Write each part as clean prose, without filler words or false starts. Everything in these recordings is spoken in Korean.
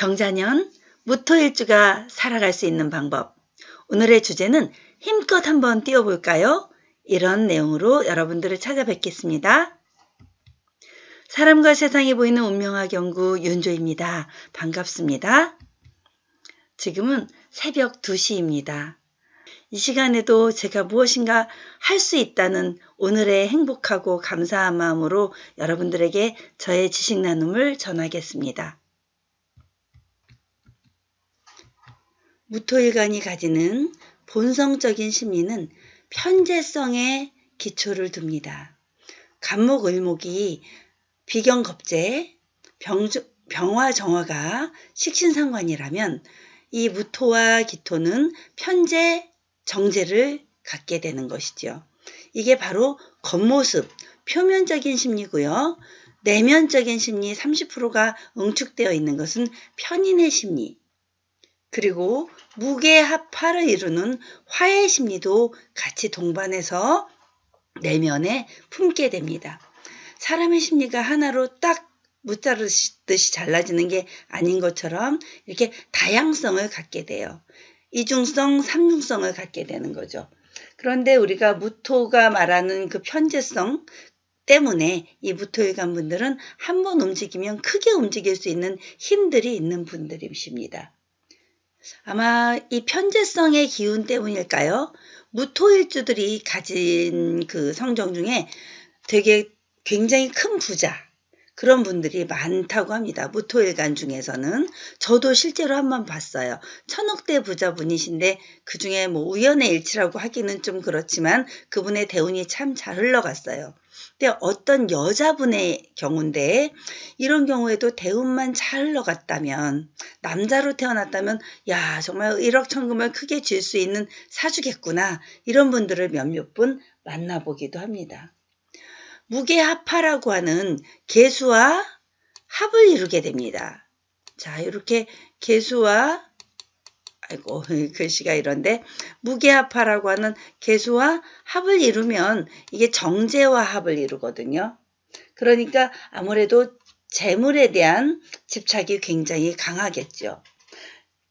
경자년 무토일주가 살아갈 수 있는 방법. 오늘의 주제는 힘껏 한번 뛰어볼까요? 이런 내용으로 여러분들을 찾아뵙겠습니다. 사람과 세상이 보이는 운명학 연구 윤조입니다. 반갑습니다. 지금은 새벽 2시입니다. 이 시간에도 제가 무엇인가 할 수 있다는 오늘의 행복하고 감사한 마음으로 여러분들에게 저의 지식 나눔을 전하겠습니다. 무토일간이 가지는 본성적인 심리는 편재성에 기초를 둡니다. 간목을목이 비경겁재, 병화정화가 식신상관이라면 이 무토와 기토는 편재, 정재를 갖게 되는 것이죠. 이게 바로 겉모습, 표면적인 심리고요. 내면적인 심리 30%가 응축되어 있는 것은 편인의 심리, 그리고 무게합화를 이루는 화의 심리도 같이 동반해서 내면에 품게 됩니다. 사람의 심리가 하나로 딱 무자르듯이 잘라지는 게 아닌 것처럼 이렇게 다양성을 갖게 돼요. 이중성, 삼중성을 갖게 되는 거죠. 그런데 우리가 무토가 말하는 그 편재성 때문에 이 무토일간 분들은 한번 움직이면 크게 움직일 수 있는 힘들이 있는 분들이십니다. 아마 이 편재성의 기운 때문일까요? 무토일주들이 가진 그 성정 중에 되게 굉장히 큰 부자, 그런 분들이 많다고 합니다. 무토일간 중에서는. 저도 실제로 한번 봤어요. 천억대 부자분이신데 그 중에 뭐 우연의 일치라고 하기는 좀 그렇지만 그분의 대운이 참 잘 흘러갔어요. 근데 어떤 여자분의 경우인데 이런 경우에도 대운만 잘 흘러갔다면, 남자로 태어났다면 야 정말 1억 천금을 크게 줄 수 있는 사주겠구나, 이런 분들을 몇몇 분 만나보기도 합니다. 무게합화라고 하는 계수와 합을 이루게 됩니다. 자, 이렇게 계수와, 아이고 글씨가 이런데, 무게합화라고 하는 계수와 합을 이루면 이게 정제와 합을 이루거든요. 그러니까 아무래도 재물에 대한 집착이 굉장히 강하겠죠.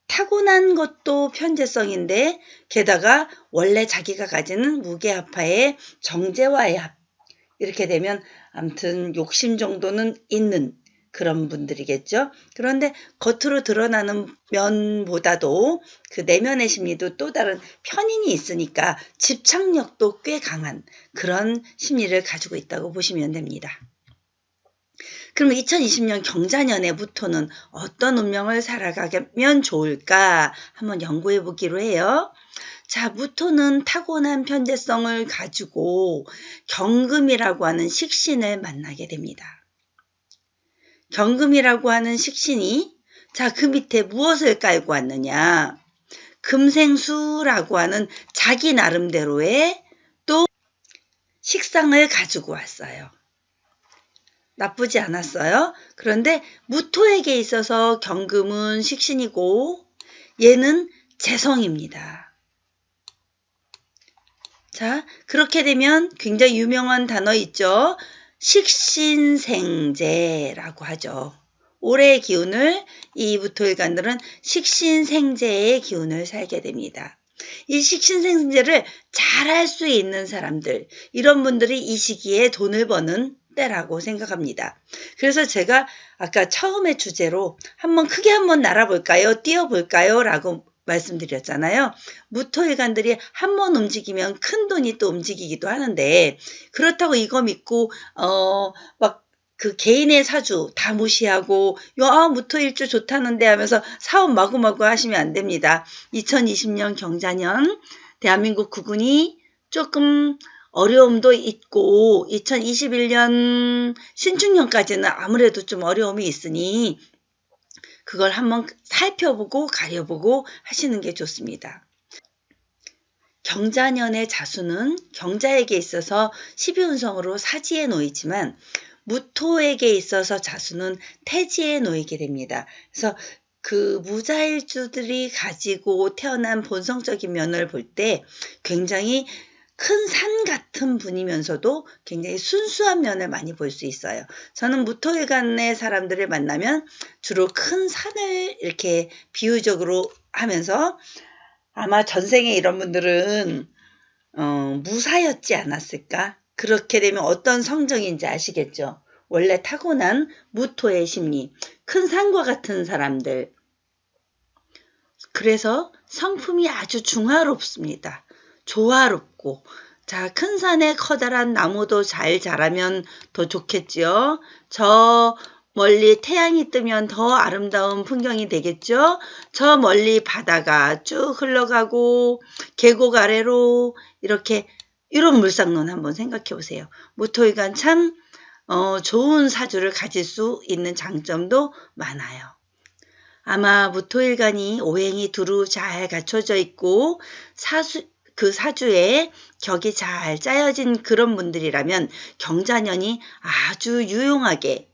타고난 것도 편재성인데 게다가 원래 자기가 가지는 무게합화의 정제와의 합, 이렇게 되면 아무튼 욕심 정도는 있는 그런 분들이겠죠. 그런데 겉으로 드러나는 면보다도 그 내면의 심리도 또 다른 편인이 있으니까 집착력도 꽤 강한 그런 심리를 가지고 있다고 보시면 됩니다. 그럼 2020년 경자년의 무토는 어떤 운명을 살아가면 좋을까 한번 연구해 보기로 해요. 자, 무토는 타고난 편재성을 가지고 경금이라고 하는 식신을 만나게 됩니다. 경금이라고 하는 식신이, 자, 그 밑에 무엇을 깔고 왔느냐? 금생수라고 하는 자기 나름대로의 또 식상을 가지고 왔어요. 나쁘지 않았어요. 그런데 무토에게 있어서 경금은 식신이고 얘는 재성입니다. 자, 그렇게 되면 굉장히 유명한 단어 있죠. 식신생재라고 하죠. 올해의 기운을 이 무토일간들은 식신생재의 기운을 살게 됩니다. 이 식신생재를 잘할 수 있는 사람들, 이런 분들이 이 시기에 돈을 버는 때라고 생각합니다. 그래서 제가 아까 처음에 주제로 한번 크게 한번 날아볼까요? 뛰어볼까요? 라고 말씀드렸잖아요. 무토일간들이 한번 움직이면 큰 돈이 또 움직이기도 하는데, 그렇다고 이거 믿고 막 그 개인의 사주 다 무시하고 무토일주 좋다는데 하면서 사업 마구마구 하시면 안 됩니다. 2020년 경자년 대한민국 국운이 조금 어려움도 있고 2021년 신축년까지는 아무래도 좀 어려움이 있으니 그걸 한번 살펴보고 가려보고 하시는 게 좋습니다. 경자년의 자수는 경자에게 있어서 12운성으로 사지에 놓이지만 무토에게 있어서 자수는 태지에 놓이게 됩니다. 그래서 그 무자일주들이 가지고 태어난 본성적인 면을 볼 때 굉장히 큰 산 같은 분이면서도 굉장히 순수한 면을 많이 볼 수 있어요. 저는 무토일간의 사람들을 만나면 주로 큰 산을 이렇게 비유적으로 하면서 아마 전생에 이런 분들은 무사였지 않았을까? 그렇게 되면 어떤 성정인지 아시겠죠? 원래 타고난 무토의 심리, 큰 산과 같은 사람들. 그래서 성품이 아주 중화롭습니다. 조화롭고, 자, 큰 산에 커다란 나무도 잘 자라면 더 좋겠죠. 저 멀리 태양이 뜨면 더 아름다운 풍경이 되겠죠. 저 멀리 바다가 쭉 흘러가고 계곡 아래로 이렇게 이런 물상론 한번 생각해 보세요. 무토일간 참 좋은 사주를 가질 수 있는 장점도 많아요. 아마 무토일간이 오행이 두루 잘 갖춰져 있고 그 사주에 격이 잘 짜여진 그런 분들이라면 경자년이 아주 유용하게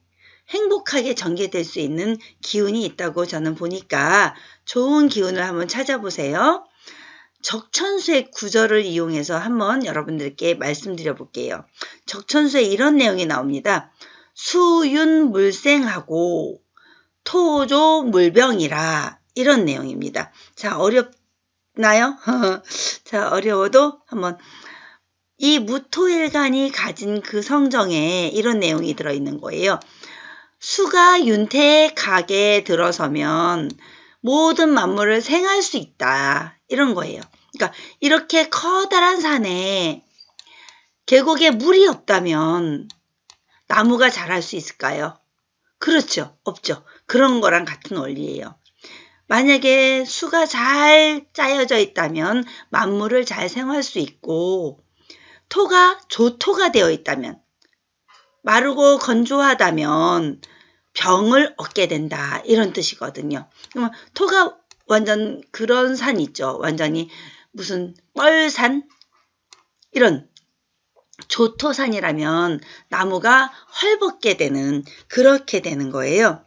행복하게 전개될 수 있는 기운이 있다고 저는 보니까 좋은 기운을 한번 찾아보세요. 적천수의 구절을 이용해서 한번 여러분들께 말씀드려 볼게요. 적천수에 이런 내용이 나옵니다. 수윤물생하고 토조물병이라, 이런 내용입니다. 자, 어렵나요? 자, 어려워도 한번, 이 무토일간이 가진 그 성정에 이런 내용이 들어있는 거예요. 수가 윤태의 각에 들어서면 모든 만물을 생할 수 있다, 이런 거예요. 그러니까 이렇게 커다란 산에 계곡에 물이 없다면 나무가 자랄 수 있을까요? 그렇죠. 없죠. 그런 거랑 같은 원리예요. 만약에 수가 잘 짜여져 있다면 만물을 잘 생활할 수 있고, 토가 조토가 되어 있다면, 마르고 건조하다면 병을 얻게 된다, 이런 뜻이거든요. 그러면 토가 완전 그런 산 있죠. 완전히 무슨 뻘산? 이런 조토산이라면 나무가 헐벗게 되는, 그렇게 되는 거예요.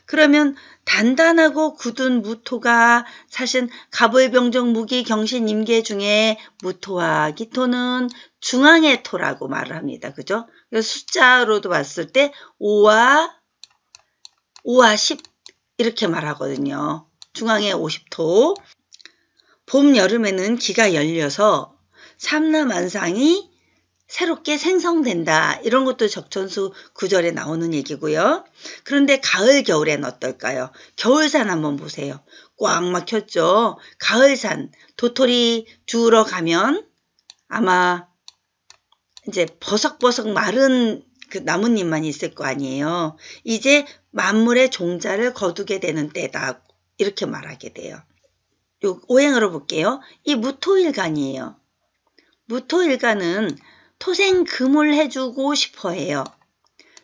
그러면 단단하고 굳은 무토가, 사실 갑을병정 무기 경신 임계 중에 무토와 기토는 중앙의 토라고 말을 합니다. 그죠? 숫자로도 봤을 때 5와 10 이렇게 말하거든요. 중앙의 50토. 봄, 여름에는 기가 열려서 삼라만상이 새롭게 생성된다. 이런 것도 적천수 구절에 나오는 얘기고요. 그런데 가을, 겨울엔 어떨까요? 겨울산 한번 보세요. 꽉 막혔죠. 가을산, 도토리 주우러 가면 아마 이제 버석버석 마른 그 나뭇잎만 있을 거 아니에요. 이제 만물의 종자를 거두게 되는 때다, 이렇게 말하게 돼요. 요 오행으로 볼게요. 이 무토일간이에요. 무토일간은 토생금을 해주고 싶어 해요.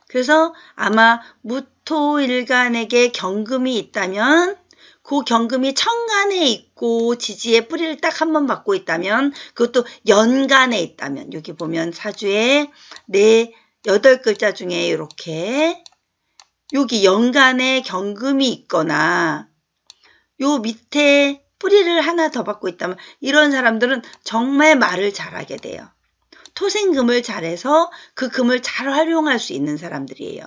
그래서 아마 무토일간에게 경금이 있다면, 그 경금이 천간에 있고 지지에 뿌리를 딱 한 번 받고 있다면, 그것도 연간에 있다면, 여기 보면 사주에 8글자 중에 이렇게 여기 연간에 경금이 있거나 요 밑에 뿌리를 하나 더 받고 있다면, 이런 사람들은 정말 말을 잘하게 돼요. 토생금을 잘해서 그 금을 잘 활용할 수 있는 사람들이에요.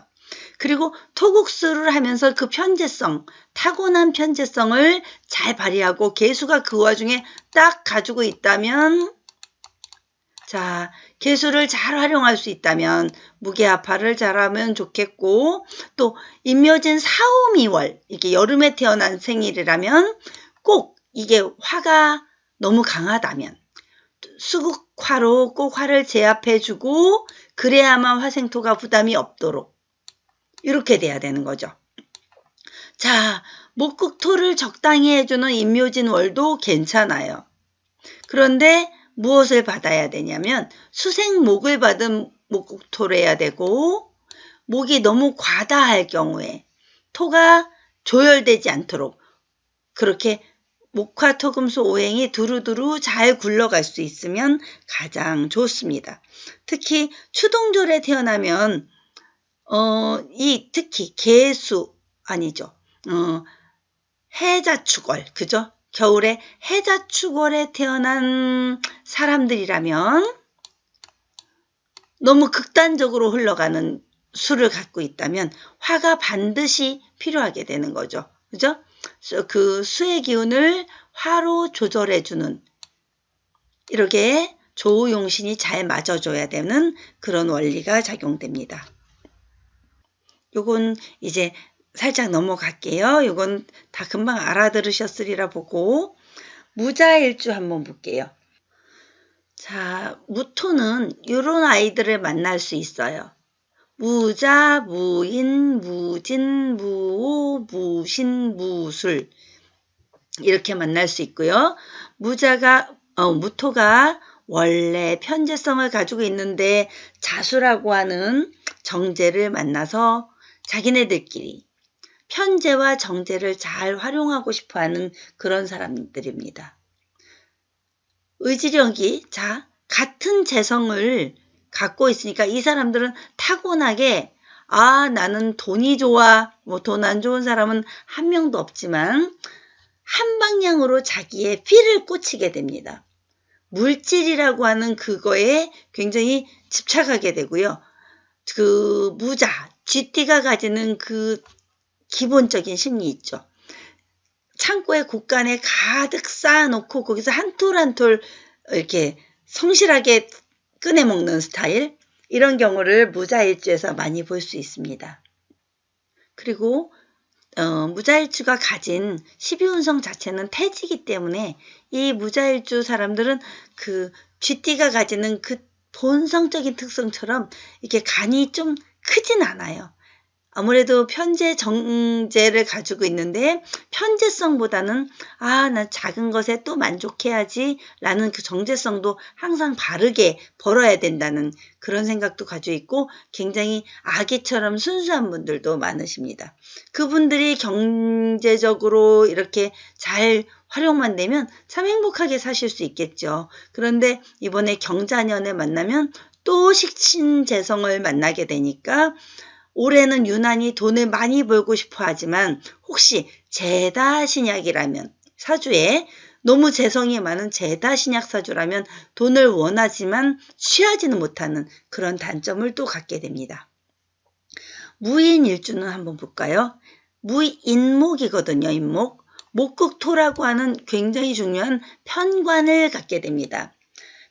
그리고 토국수를 하면서 그 편재성, 타고난 편재성을 잘 발휘하고 개수가 그 와중에 딱 가지고 있다면, 자, 개수를 잘 활용할 수 있다면 무게합화를 잘하면 좋겠고, 또 임묘진 사오미월, 이게 여름에 태어난 생일이라면 꼭 이게 화가 너무 강하다면 수국화로 꼭 화를 제압해주고, 그래야만 화생토가 부담이 없도록 이렇게 돼야 되는 거죠. 자, 목국토를 적당히 해주는 임묘진월도 괜찮아요. 그런데 무엇을 받아야 되냐면 수생목을 받은 목국토를 해야 되고, 목이 너무 과다할 경우에 토가 조열되지 않도록 그렇게 목화토금수 오행이 두루두루 잘 굴러갈 수 있으면 가장 좋습니다. 특히 추동절에 태어나면 특히 개수 아니죠. 해자축월, 그죠? 겨울에 해자축월에 태어난 사람들이라면 너무 극단적으로 흘러가는 수를 갖고 있다면 화가 반드시 필요하게 되는 거죠. 그죠? 그 수의 기운을 화로 조절해주는, 이렇게 조우용신이 잘 맞아줘야 되는 그런 원리가 작용됩니다. 요건 이제 살짝 넘어갈게요. 요건 다 금방 알아들으셨으리라 보고 무자일주 한번 볼게요. 자, 무토는 이런 아이들을 만날 수 있어요. 무자, 무인, 무진, 무오, 무신, 무술 이렇게 만날 수 있고요. 무토가 원래 편재성을 가지고 있는데 자수라고 하는 정제를 만나서 자기네들끼리 편재와 정제를 잘 활용하고 싶어하는 그런 사람들입니다. 의지력이 같은 재성을 갖고 있으니까 이 사람들은 타고나게 나는 돈이 좋아, 돈 안 좋은 사람은 한 명도 없지만 한 방향으로 자기의 필을 꽂히게 됩니다. 물질이라고 하는 그거에 굉장히 집착하게 되고요. 그 무자, 쥐띠가 가지는 그 기본적인 심리 있죠. 창고에 곳간에 가득 쌓아놓고 거기서 한 톨 한 톨 이렇게 성실하게 꺼내먹는 스타일, 이런 경우를 무자일주에서 많이 볼 수 있습니다. 그리고 무자일주가 가진 12운성 자체는 태지이기 때문에 이 무자일주 사람들은 그 쥐띠가 가지는 그 본성적인 특성처럼 이렇게 간이 좀 크진 않아요. 아무래도 편재 정제를 가지고 있는데 편재성보다는 난 작은 것에 또 만족해야지 라는 그 정제성도 항상 바르게 벌어야 된다는 그런 생각도 가지고 있고 굉장히 아기처럼 순수한 분들도 많으십니다. 그분들이 경제적으로 이렇게 잘 활용만 되면 참 행복하게 사실 수 있겠죠. 그런데 이번에 경자년을 만나면 또 식신재성을 만나게 되니까 올해는 유난히 돈을 많이 벌고 싶어 하지만 혹시 제다신약이라면, 사주에 너무 재성이 많은 제다신약 사주라면 돈을 원하지만 취하지는 못하는 그런 단점을 또 갖게 됩니다. 무인일주는 한번 볼까요? 무인목이거든요. 인목. 목극토라고 하는 굉장히 중요한 편관을 갖게 됩니다.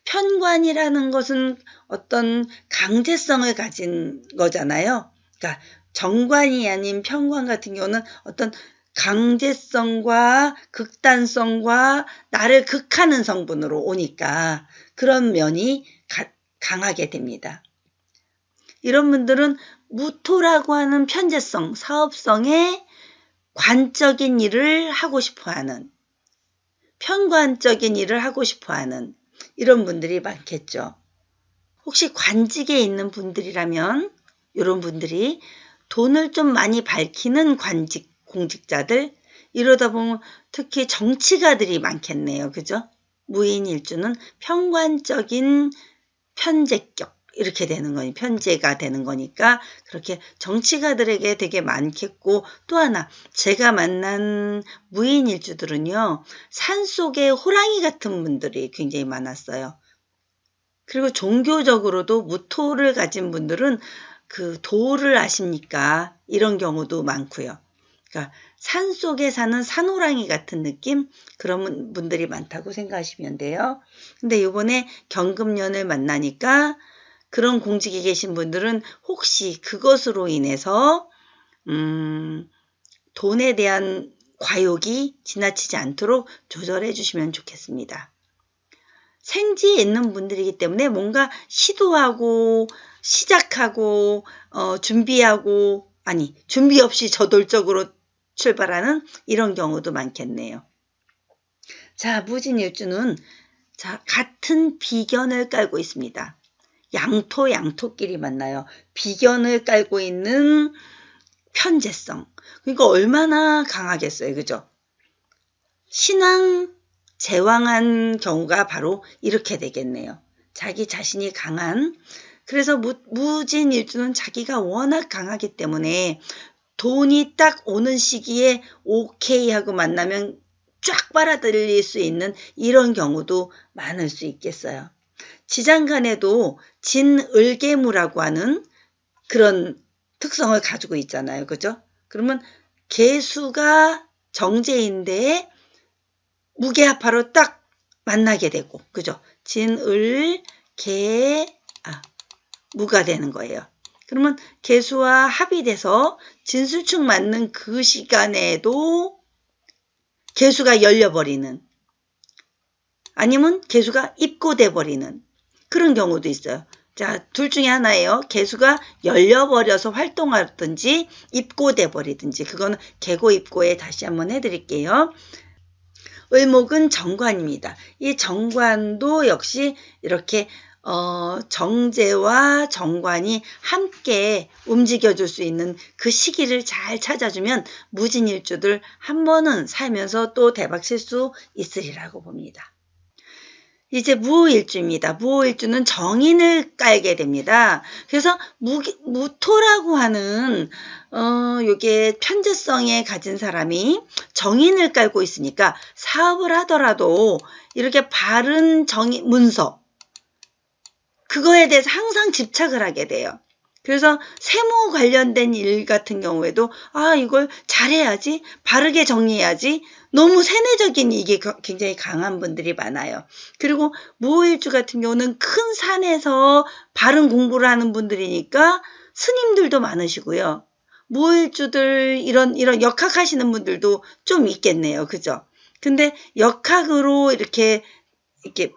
편관이라는 것은 어떤 강제성을 가진 거잖아요. 그러니까 정관이 아닌 편관 같은 경우는 어떤 강제성과 극단성과 나를 극하는 성분으로 오니까 그런 면이 강하게 됩니다. 이런 분들은 무토라고 하는 편재성, 사업성에 관적인 일을 하고 싶어하는, 편관적인 일을 하고 싶어하는 이런 분들이 많겠죠. 혹시 관직에 있는 분들이라면 이런 분들이 돈을 좀 많이 밝히는 관직, 공직자들, 이러다 보면 특히 정치가들이 많겠네요. 그죠? 무인일주는 편관적인 편재격, 이렇게 되는 거니, 편재가 되는 거니까 그렇게 정치가들에게 되게 많겠고, 또 하나 제가 만난 무인일주들은요, 산속에 호랑이 같은 분들이 굉장히 많았어요. 그리고 종교적으로도 무토를 가진 분들은 그 도를 아십니까? 이런 경우도 많고요. 그러니까 산속에 사는 산호랑이 같은 느낌? 그런 분들이 많다고 생각하시면 돼요. 근데 이번에 경금년을 만나니까 그런 공직에 계신 분들은 혹시 그것으로 인해서 돈에 대한 과욕이 지나치지 않도록 조절해 주시면 좋겠습니다. 생지에 있는 분들이기 때문에 뭔가 시도하고 시작하고 준비하고 준비 없이 저돌적으로 출발하는 이런 경우도 많겠네요. 자, 무진일주는 같은 비견을 깔고 있습니다. 양토끼리 만나요. 비견을 깔고 있는 편재성. 그러니까 얼마나 강하겠어요. 그죠? 신앙 제왕한 경우가 바로 이렇게 되겠네요. 자기 자신이 강한, 그래서 무진일주는 자기가 워낙 강하기 때문에 돈이 딱 오는 시기에 오케이 하고 만나면 쫙 빨아들일 수 있는 이런 경우도 많을 수 있겠어요. 지장간에도 진을계무라고 하는 그런 특성을 가지고 있잖아요. 그죠? 그러면 개수가 정제인데 무게합화로 딱 만나게 되고, 그죠? 무가 되는 거예요. 그러면 개수와 합이 돼서 진술축 맞는 그 시간에도 개수가 열려버리는, 아니면 개수가 입고돼 버리는 그런 경우도 있어요. 자, 둘 중에 하나예요. 개수가 열려버려서 활동하든지 입고돼 버리든지. 그거는 개고 입고에 다시 한번 해드릴게요. 을목은 정관입니다. 이 정관도 역시 이렇게 정제와 정관이 함께 움직여줄 수 있는 그 시기를 잘 찾아주면 무진일주들 한 번은 살면서 또 대박 칠 수 있으리라고 봅니다. 이제 무호일주입니다. 무호일주는 정인을 깔게 됩니다. 그래서 무토라고 하는 요게 편재성에 가진 사람이 정인을 깔고 있으니까 사업을 하더라도 이렇게 바른 정인 문서, 그거에 대해서 항상 집착을 하게 돼요. 그래서 세무 관련된 일 같은 경우에도 이걸 잘해야지, 바르게 정리해야지, 너무 세뇌적인 이게 굉장히 강한 분들이 많아요. 그리고 무호일주 같은 경우는 큰 산에서 바른 공부를 하는 분들이니까 스님들도 많으시고요. 무호일주들 이런 역학하시는 분들도 좀 있겠네요. 그죠? 근데 역학으로 이렇게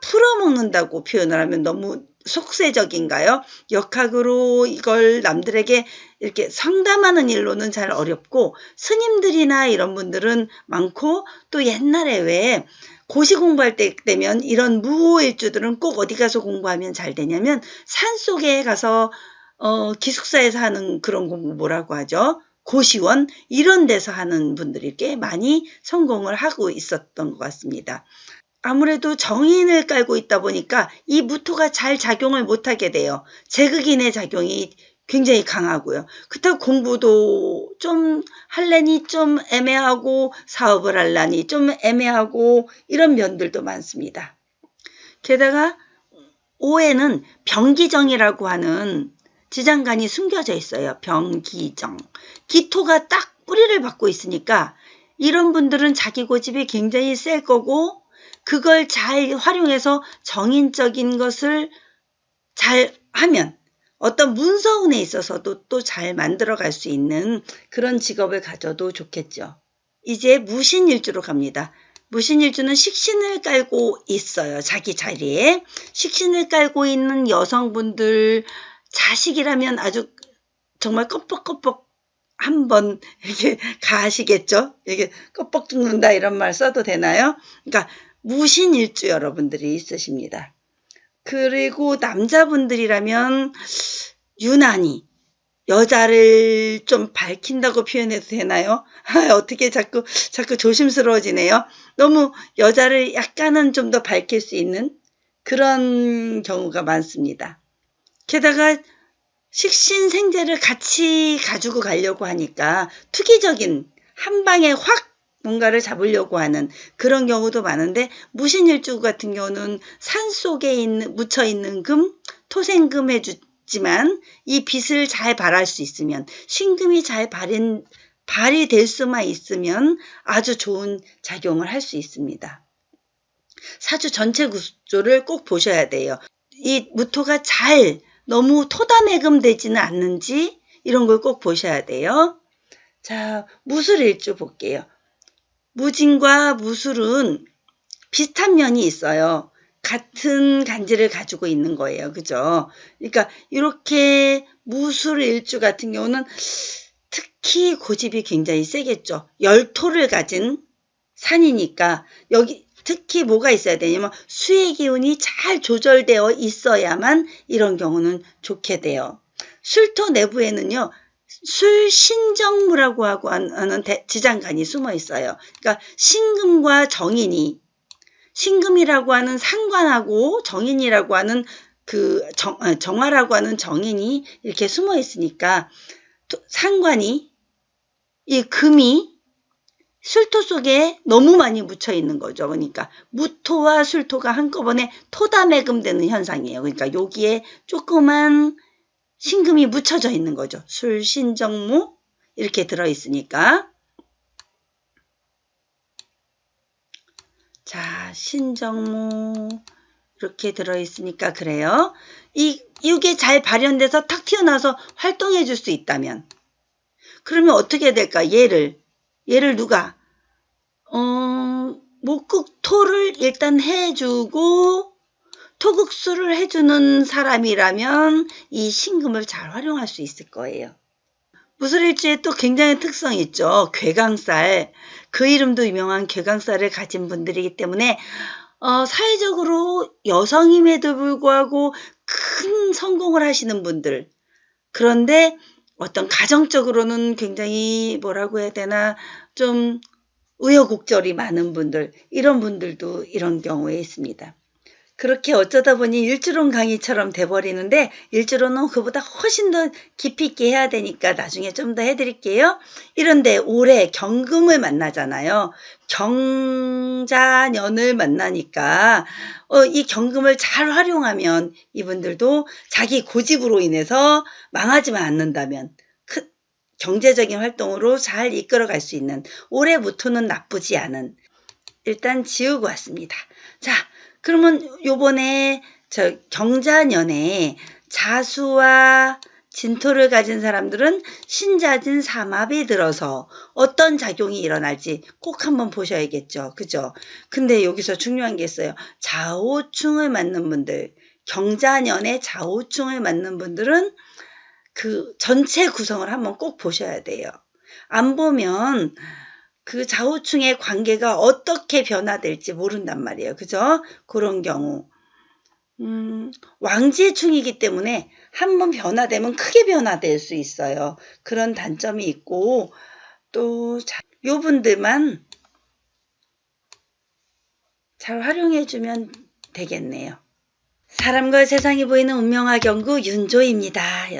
풀어먹는다고 표현을 하면 너무 속세적인가요? 역학으로 이걸 남들에게 이렇게 상담하는 일로는 잘 어렵고, 스님들이나 이런 분들은 많고, 또 옛날에 왜 고시 공부할 때 되면 이런 무호일주들은 꼭 어디 가서 공부하면 잘 되냐면 산속에 가서 기숙사에서 하는 그런 공부 뭐라고 하죠? 고시원 이런 데서 하는 분들이 꽤 많이 성공을 하고 있었던 것 같습니다. 아무래도 정인을 깔고 있다 보니까 이 무토가 잘 작용을 못하게 돼요. 제극인의 작용이 굉장히 강하고요. 그렇다고 공부도 좀 할래니 좀 애매하고, 사업을 할라니 좀 애매하고, 이런 면들도 많습니다. 게다가 5에는 병기정이라고 하는 지장간이 숨겨져 있어요. 병기정. 기토가 딱 뿌리를 받고 있으니까 이런 분들은 자기 고집이 굉장히 셀 거고, 그걸 잘 활용해서 정인적인 것을 잘 하면 어떤 문서운에 있어서도 또 잘 만들어갈 수 있는 그런 직업을 가져도 좋겠죠. 이제 무신일주로 갑니다. 무신일주는 식신을 깔고 있어요. 자기 자리에. 식신을 깔고 있는 여성분들, 자식이라면 아주 정말 껍벅껍벅 한번 이렇게 가시겠죠. 이게 껍벅 죽는다 이런 말 써도 되나요? 그러니까 무신일주 여러분들이 있으십니다. 그리고 남자분들이라면 유난히 여자를 좀 밝힌다고 표현해도 되나요? 어떻게 자꾸 조심스러워지네요. 너무 여자를 약간은 좀 더 밝힐 수 있는 그런 경우가 많습니다. 게다가 식신생재를 같이 가지고 가려고 하니까 투기적인, 한 방에 확 뭔가를 잡으려고 하는 그런 경우도 많은데, 무신일주 같은 경우는 산속에 묻혀있는 금, 토생금 해주지만 이 빛을 잘 발할 수 있으면, 신금이 잘 발이 될 수만 있으면 아주 좋은 작용을 할 수 있습니다. 사주 전체 구조를 꼭 보셔야 돼요. 이 무토가 잘 너무 토담해금 되지는 않는지 이런 걸 꼭 보셔야 돼요. 자, 무술일주 볼게요. 무진과 무술은 비슷한 면이 있어요. 같은 간지를 가지고 있는 거예요. 그죠? 그러니까 이렇게 무술일주 같은 경우는 특히 고집이 굉장히 세겠죠. 열토를 가진 산이니까 여기 특히 뭐가 있어야 되냐면 수의 기운이 잘 조절되어 있어야만 이런 경우는 좋게 돼요. 술토 내부에는요, 술신정무라고 하는 지장간이 숨어 있어요. 그러니까 신금과 정인이, 신금이라고 하는 상관하고 정인이라고 하는 정화라고 하는 정인이 이렇게 숨어 있으니까 상관이, 이 금이 술토 속에 너무 많이 묻혀 있는 거죠. 그러니까 무토와 술토가 한꺼번에 토다매금되는 현상이에요. 그러니까 여기에 조그만 신금이 묻혀져 있는 거죠. 술, 신정무 이렇게 들어있으니까. 자, 신정무 이렇게 들어있으니까 그래요. 이게 잘 발현돼서 탁 튀어나와서 활동해 줄 수 있다면 그러면 어떻게 될까? 얘를 누가 목국토를 일단 해주고 토국수를 해주는 사람이라면 이 신금을 잘 활용할 수 있을 거예요. 무술일주에 또 굉장히 특성이 있죠. 괴강살. 그 이름도 유명한 괴강살을 가진 분들이기 때문에 사회적으로 여성임에도 불구하고 큰 성공을 하시는 분들. 그런데 어떤 가정적으로는 굉장히 뭐라고 해야 되나 좀 우여곡절이 많은 분들, 이런 분들도 이런 경우에 있습니다. 그렇게 어쩌다 보니 일주론 강의처럼 돼버리는데 일주론은 그보다 훨씬 더 깊이 있게 해야 되니까 나중에 좀 더 해드릴게요. 이런데 올해 경금을 만나잖아요. 경자년을 만나니까 이 경금을 잘 활용하면 이분들도 자기 고집으로 인해서 망하지만 않는다면 경제적인 활동으로 잘 이끌어갈 수 있는 올해부터는 나쁘지 않은 일단 지우고 왔습니다. 자, 그러면 요번에 경자년에 자수와 진토를 가진 사람들은 신자진 삼합이 들어서 어떤 작용이 일어날지 꼭 한번 보셔야겠죠. 그죠? 근데 여기서 중요한 게 있어요. 좌우충을 맞는 분들, 경자년에 좌우충을 맞는 분들은 그 전체 구성을 한번 꼭 보셔야 돼요. 안 보면 그 좌우충의 관계가 어떻게 변화될지 모른단 말이에요. 그죠? 그런 경우. 왕지충이기 때문에 한번 변화되면 크게 변화될 수 있어요. 그런 단점이 있고 또 요 분들만 잘 활용해주면 되겠네요. 사람과 세상이 보이는 운명화 경구 윤조입니다.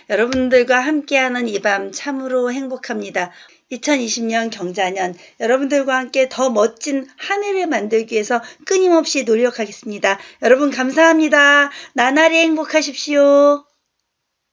여러분들과 함께하는 이 밤 참으로 행복합니다. 2020년 경자년 여러분들과 함께 더 멋진 한 해를 만들기 위해서 끊임없이 노력하겠습니다. 여러분 감사합니다. 나날이 행복하십시오.